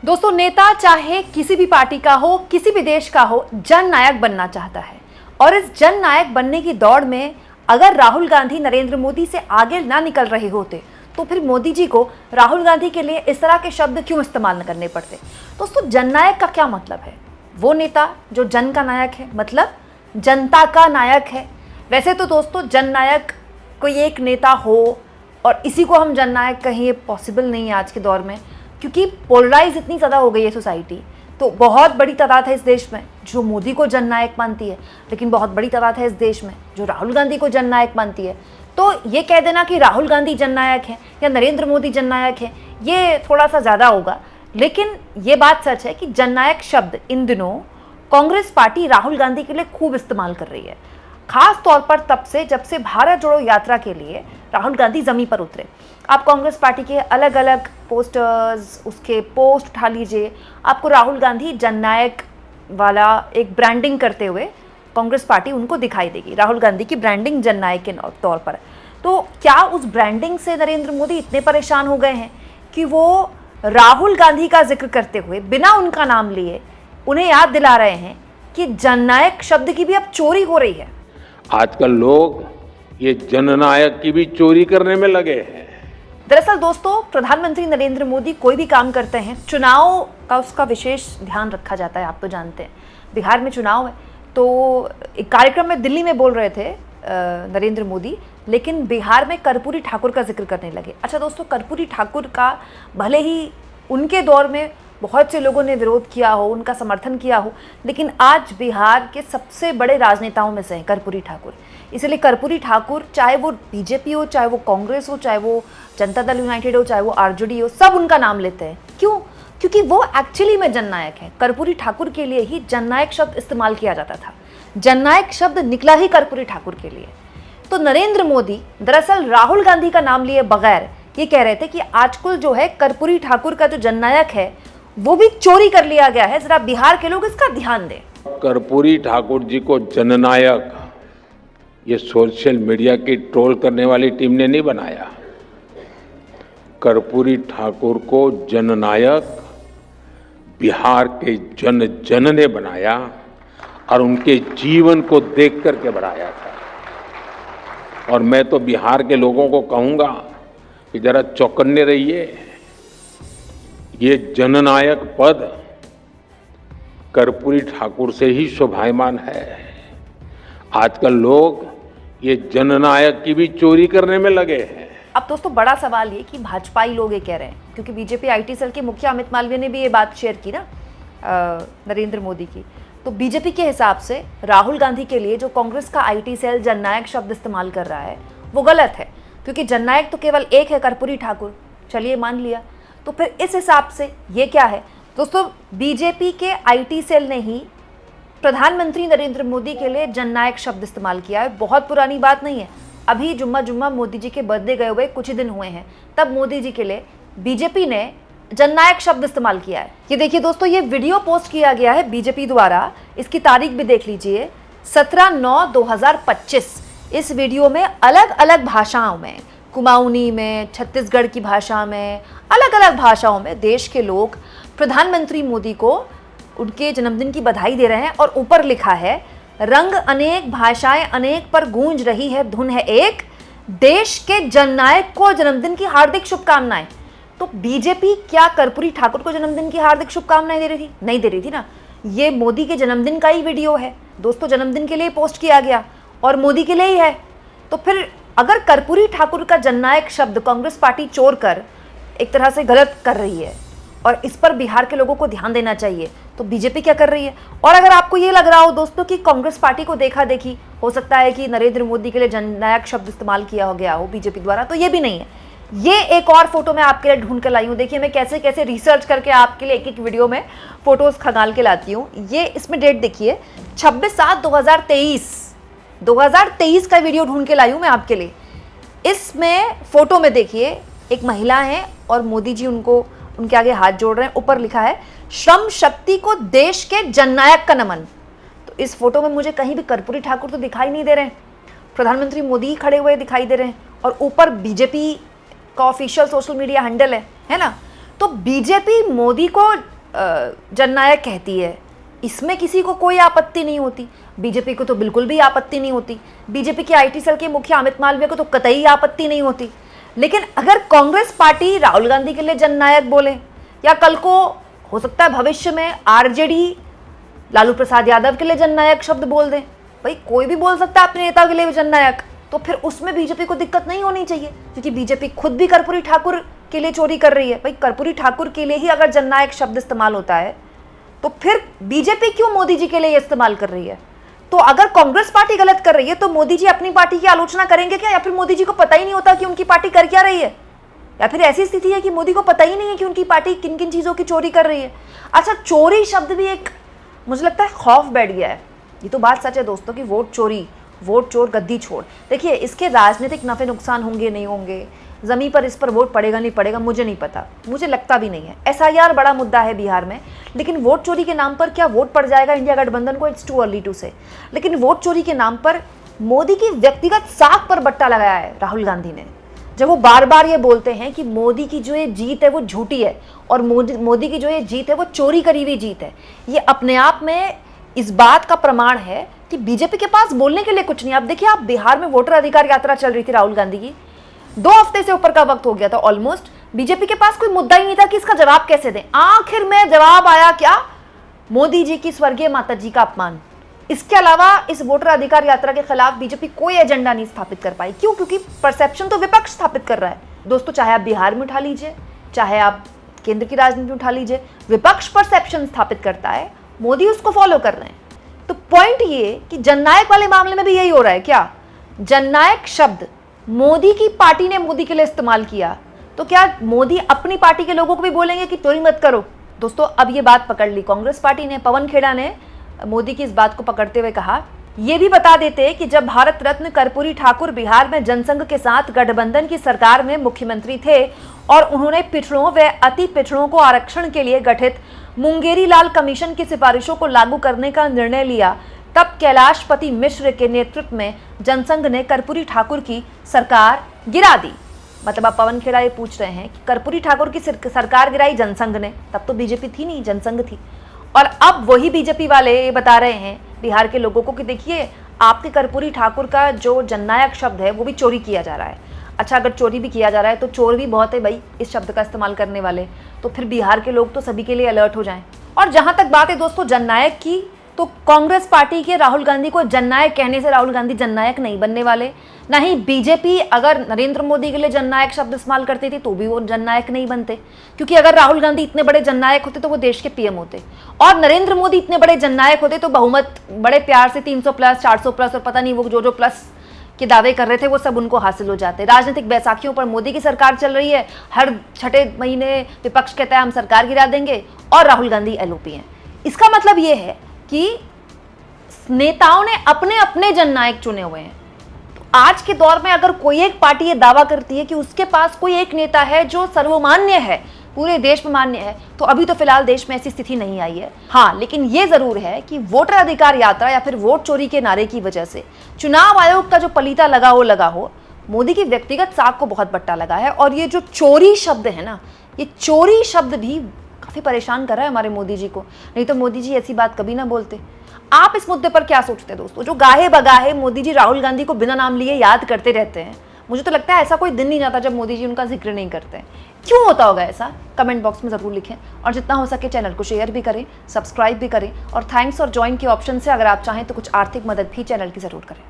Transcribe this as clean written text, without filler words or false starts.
दोस्तों, नेता चाहे किसी भी पार्टी का हो, किसी भी देश का हो, जननायक बनना चाहता है। और इस जननायक बनने की दौड़ में अगर राहुल गांधी नरेंद्र मोदी से आगे ना निकल रहे होते तो फिर मोदी जी को राहुल गांधी के लिए इस तरह के शब्द क्यों इस्तेमाल न करने पड़ते। दोस्तों, जननायक का क्या मतलब है? वो नेता जो जन का नायक है, मतलब जनता का नायक है। वैसे तो दोस्तों, जननायक कोई एक नेता हो और इसी को हम जननायक कहें, ये पॉसिबल नहीं है आज के दौर में, क्योंकि पोलराइज इतनी ज़्यादा हो गई है सोसाइटी। तो बहुत बड़ी तादाद है इस देश में जो मोदी को जननायक मानती है, लेकिन बहुत बड़ी तादाद है इस देश में जो राहुल गांधी को जननायक मानती है। तो ये कह देना कि राहुल गांधी जननायक है या नरेंद्र मोदी जननायक है, ये थोड़ा सा ज़्यादा होगा। लेकिन ये बात सच है कि जननायक शब्द इन दिनों कांग्रेस पार्टी राहुल गांधी के लिए खूब इस्तेमाल कर रही है, खास तौर पर तब से जब से भारत जोड़ो यात्रा के लिए राहुल गांधी जमीन पर उतरे। आप कांग्रेस पार्टी के अलग अलग पोस्टर्स, उसके पोस्ट उठा लीजिए, आपको राहुल गांधी जननायक वाला एक ब्रांडिंग करते हुए कांग्रेस पार्टी उनको दिखाई देगी। राहुल गांधी की ब्रांडिंग जननायक के तौर पर। तो क्या उस ब्रांडिंग से नरेंद्र मोदी इतने परेशान हो गए हैं कि वो राहुल गांधी का जिक्र करते हुए बिना उनका नाम लिए उन्हें याद दिला रहे हैं कि जननायक शब्द की भी अब चोरी हो रही है? आजकल लोग ये जननायक की भी चोरी करने में लगे हैं। दरअसल दोस्तों, प्रधानमंत्री नरेंद्र मोदी कोई भी काम करते हैं, चुनाव का उसका विशेष ध्यान रखा जाता है। आप तो जानते हैं बिहार में चुनाव है, तो एक कार्यक्रम में दिल्ली में बोल रहे थे नरेंद्र मोदी, लेकिन बिहार में कर्पूरी ठाकुर का जिक्र करने लगे। अच्छा दोस्तों, कर्पूरी ठाकुर का भले ही उनके दौर में बहुत से लोगों ने विरोध किया हो, उनका समर्थन किया हो, लेकिन आज बिहार के सबसे बड़े राजनेताओं में से हैं कर्पूरी ठाकुर। इसलिए कर्पूरी ठाकुर, चाहे वो बीजेपी हो, चाहे वो कांग्रेस हो, चाहे वो जनता दल यूनाइटेड हो, चाहे वो आरजेडी हो, सब उनका नाम लेते हैं। क्यों? क्योंकि वो एक्चुअली में जननायक है। कर्पूरी ठाकुर के लिए ही जननायक शब्द इस्तेमाल किया जाता था। जननायक शब्द निकला ही कर्पूरी ठाकुर के लिए। तो नरेंद्र मोदी दरअसल राहुल गांधी का नाम लिए बगैर ये कह रहे थे कि आजकल जो है कर्पूरी ठाकुर का जो जननायक है वो भी चोरी कर लिया गया है। जरा बिहार के लोग इसका ध्यान दें। कर्पूरी ठाकुर जी को जननायक ये सोशल मीडिया की ट्रोल करने वाली टीम ने नहीं बनाया। कर्पूरी ठाकुर को जननायक बिहार के जन जन ने बनाया और उनके जीवन को देख करके बनाया था। और मैं तो बिहार के लोगों को कहूंगा कि जरा चौकन्ने रहिए। ये जननायक पद कर्पूरी ठाकुर से ही शोभायमान है। आजकल लोग ये जननायक की भी चोरी करने में लगे हैं। अब दोस्तों, बड़ा सवाल ये कि भाजपाई लोग ये कह रहे हैं, क्योंकि बीजेपी आईटी सेल के मुखिया अमित मालवीय ने भी ये बात शेयर की ना नरेंद्र मोदी की। तो बीजेपी के हिसाब से राहुल गांधी के लिए जो कांग्रेस का आईटी सेल जननायक शब्द इस्तेमाल कर रहा है वो गलत है, क्योंकि जननायक तो केवल एक है, कर्पूरी ठाकुर। चलिए मान लिया, तो फिर इस हिसाब से ये क्या है? दोस्तों, बीजेपी के आईटी सेल ने ही प्रधानमंत्री नरेंद्र मोदी के लिए जननायक शब्द इस्तेमाल किया है। बहुत पुरानी बात नहीं है, अभी जुम्मा मोदी जी के बर्थडे गए हुए कुछ ही दिन हुए हैं, तब मोदी जी के लिए बीजेपी ने जननायक शब्द इस्तेमाल किया है। ये देखिए दोस्तों, ये वीडियो पोस्ट किया गया है बीजेपी द्वारा। इसकी तारीख भी देख लीजिए, 17/9/2025। इस वीडियो में अलग अलग भाषाओं में, कुमाऊनी में, छत्तीसगढ़ की भाषा में, अलग अलग भाषाओं में देश के लोग प्रधानमंत्री मोदी को उनके जन्मदिन की बधाई दे रहे हैं। और ऊपर लिखा है, रंग अनेक, भाषाएं अनेक, पर गूंज रही है धुन है एक, देश के जननायक को जन्मदिन की हार्दिक शुभकामनाएं। तो बीजेपी क्या कर्पूरी ठाकुर को जन्मदिन की हार्दिक शुभकामनाएं दे रही थी? नहीं दे रही थी ना। ये मोदी के जन्मदिन का ही वीडियो है दोस्तों, जन्मदिन के लिए पोस्ट किया गया और मोदी के लिए ही है। तो फिर अगर कर्पूरी ठाकुर का जननायक शब्द कांग्रेस पार्टी चोर कर एक तरह से गलत कर रही है और इस पर बिहार के लोगों को ध्यान देना चाहिए, तो बीजेपी क्या कर रही है? और अगर आपको ये लग रहा हो दोस्तों कि कांग्रेस पार्टी को देखा देखी हो सकता है कि नरेंद्र मोदी के लिए जननायक शब्द इस्तेमाल किया हो गया हो बीजेपी द्वारा, तो ये भी नहीं है। ये एक और फोटो मैं आपके लिए ढूंढ कर लाई हूँ। देखिए मैं कैसे कैसे रिसर्च करके आपके लिए एक एक वीडियो में फोटोज खंगाल के लाती हूँ। ये इसमें डेट देखिए, 26/7/2023 2023 का वीडियो ढूंढ के लाई हूँ मैं आपके लिए। इसमें फोटो में देखिए एक महिला है और मोदी जी उनके आगे हाथ जोड़ रहे हैं। ऊपर लिखा है, श्रम शक्ति को देश के जननायक का नमन। तो इस फोटो में मुझे कहीं भी कर्पूरी ठाकुर तो दिखाई नहीं दे रहे हैं, प्रधानमंत्री मोदी खड़े हुए दिखाई दे रहे हैं और ऊपर बीजेपी का ऑफिशियल सोशल मीडिया हैंडल है ना। तो बीजेपी मोदी को जननायक कहती है, इसमें किसी को कोई आपत्ति नहीं होती। बीजेपी को तो बिल्कुल भी आपत्ति नहीं होती, बीजेपी के आईटी सेल के मुखिया अमित मालवीय को तो कतई आपत्ति नहीं होती। लेकिन अगर कांग्रेस पार्टी राहुल गांधी के लिए जननायक बोले, या कल को हो सकता है भविष्य में आरजेडी लालू प्रसाद यादव के लिए जननायक शब्द बोल दें, भाई कोई भी बोल सकता है अपने नेता के लिए जननायक, तो फिर उसमें बीजेपी को दिक्कत नहीं होनी चाहिए, क्योंकि बीजेपी खुद भी कर्पूरी ठाकुर के लिए चोरी कर रही है। भाई कर्पूरी ठाकुर के लिए ही अगर जननायक शब्द इस्तेमाल होता है तो फिर बीजेपी क्यों मोदी जी के लिए इस्तेमाल कर रही है? तो अगर कांग्रेस पार्टी गलत कर रही है तो मोदी जी अपनी पार्टी की आलोचना करेंगे क्या, या फिर मोदी जी को पता ही नहीं होता कि उनकी पार्टी कर क्या रही है, या फिर ऐसी स्थिति है कि मोदी को पता ही नहीं है कि उनकी पार्टी किन किन चीजों की चोरी कर रही है? अच्छा, चोरी शब्द भी एक मुझे लगता है खौफ बैठ गया है। ये तो बात सच है दोस्तों कि वोट चोरी, वोट चोर गद्दी छोड़। देखिए, इसके राजनीतिक नफे नुकसान होंगे नहीं होंगे, जमीन पर इस पर वोट पड़ेगा नहीं पड़ेगा मुझे नहीं पता, मुझे लगता भी नहीं है। एसआईआर बड़ा मुद्दा है बिहार में, लेकिन वोट चोरी के नाम पर क्या वोट पड़ जाएगा इंडिया गठबंधन को? इट्स टू अर्ली टू से। लेकिन वोट चोरी के नाम पर मोदी की व्यक्तिगत साख पर बट्टा लगाया है राहुल गांधी ने, जब वो बार बार ये बोलते हैं कि मोदी की जो ये जीत है वो झूठी है और मोदी की जो ये जीत है वो चोरी करी हुई जीत है। ये अपने आप में इस बात का प्रमाण है कि बीजेपी के पास बोलने के लिए कुछ नहीं। आप देखिए, आप बिहार में वोटर अधिकार यात्रा चल रही थी राहुल गांधी की, 2 हफ्ते से ऊपर का वक्त हो गया था ऑलमोस्ट, बीजेपी के पास कोई मुद्दा ही नहीं था कि इसका जवाब कैसे दें। आखिर में जवाब आया क्या? मोदी जी की स्वर्गीय माता जी का अपमान। इसके अलावा इस वोटर अधिकार यात्रा के खिलाफ बीजेपी कोई एजेंडा नहीं स्थापित कर पाई। क्यों? क्योंकि परसेप्शन तो विपक्ष स्थापित कर रहा है दोस्तों, चाहे आप बिहार में उठा लीजिए, चाहे आप केंद्र की राजनीति में उठा लीजिए, विपक्ष परसेप्शन स्थापित करता है, मोदी उसको फॉलो कर रहे हैं। तो पॉइंट ये कि जननायक वाले मामले में भी यही हो रहा है क्या? जननायक शब्द मोदी की पार्टी ने मोदी के लिए इस्तेमाल किया, तो क्या मोदी अपनी पार्टी के लोगों को भी बोलेंगे कि चोरी मत करो? दोस्तों, अब ये बात पकड़ ली कांग्रेस पार्टी ने। पवन खेड़ा ने मोदी की इस बात को पकड़ते हुए कहा, ये भी बता देते कि जब भारत रत्न कर्पूरी ठाकुर बिहार में जनसंघ के साथ गठबंधन की सरकार में मुख्यमंत्री थे और उन्होंने पिछड़ों व अति पिछड़ों को आरक्षण के लिए गठित मुंगेरी लाल कमीशन की सिफारिशों को लागू करने का निर्णय लिया, तब कैलाशपति मिश्र के नेतृत्व में जनसंघ ने कर्पूरी ठाकुर की सरकार गिरा दी। मतलब आप पवन खेड़ा ये पूछ रहे हैं कि कर्पूरी ठाकुर की सरकार गिराई जनसंघ ने, तब तो बीजेपी थी नहीं, जनसंघ थी। और अब वही बीजेपी वाले ये बता रहे हैं बिहार के लोगों को कि देखिए, आपके कर्पूरी ठाकुर का जो जननायक शब्द है वो भी चोरी किया जा रहा है। अच्छा, अगर चोरी भी किया जा रहा है तो चोर भी बहुत है भाई इस शब्द का इस्तेमाल करने वाले, तो फिर बिहार के लोग तो सभी के लिए अलर्ट हो जाएं। और जहां तक बात है दोस्तों जननायक की, तो कांग्रेस पार्टी के राहुल गांधी को जननायक कहने से राहुल गांधी जननायक नहीं बनने वाले, ना ही बीजेपी अगर नरेंद्र मोदी के लिए जननायक शब्द इस्तेमाल करती थी तो भी वो जननायक नहीं बनते, क्योंकि अगर राहुल गांधी इतने बड़े जननायक होते तो वो देश के पीएम होते, और नरेंद्र मोदी इतने बड़े जननायक होते तो बहुमत बड़े प्यार से 300 प्लस 400 प्लस और पता नहीं वो जो प्लस के दावे कर रहे थे वो सब उनको हासिल हो जाते। राजनीतिक बैसाखियों पर मोदी की सरकार चल रही है, हर छठे महीने विपक्ष कहता है हम सरकार गिरा देंगे, और राहुल गांधी एलओपी हैं। इसका मतलब ये है कि नेताओं ने अपने अपने जननायक चुने हुए हैं। तो आज के दौर में अगर कोई एक पार्टी ये दावा करती है कि उसके पास कोई एक नेता है जो सर्वमान्य है, पूरे देश में मान्य है, तो अभी तो फिलहाल देश में ऐसी स्थिति नहीं आई है। हाँ, लेकिन ये जरूर है कि वोटर अधिकार यात्रा या फिर वोट चोरी के नारे की वजह से चुनाव आयोग का जो पलीता लगा हो, मोदी की व्यक्तिगत साख को बहुत बट्टा लगा है। और ये जो चोरी शब्द है ना, ये चोरी शब्द भी काफी परेशान कर रहा है हमारे मोदी जी को, नहीं तो मोदी जी ऐसी बात कभी ना बोलते। आप इस मुद्दे पर क्या सोचते हैं दोस्तों? जो गाहे बगाहे मोदी जी राहुल गांधी को बिना नाम लिए याद करते रहते हैं, मुझे तो लगता है ऐसा कोई दिन नहीं जाता जब मोदी जी उनका जिक्र नहीं करते हैं। क्यों होता होगा ऐसा? कमेंट बॉक्स में ज़रूर लिखें, और जितना हो सके चैनल को शेयर भी करें, सब्सक्राइब भी करें, और थैंक्स और ज्वाइन के ऑप्शन से अगर आप चाहें तो कुछ आर्थिक मदद भी चैनल की ज़रूर करें।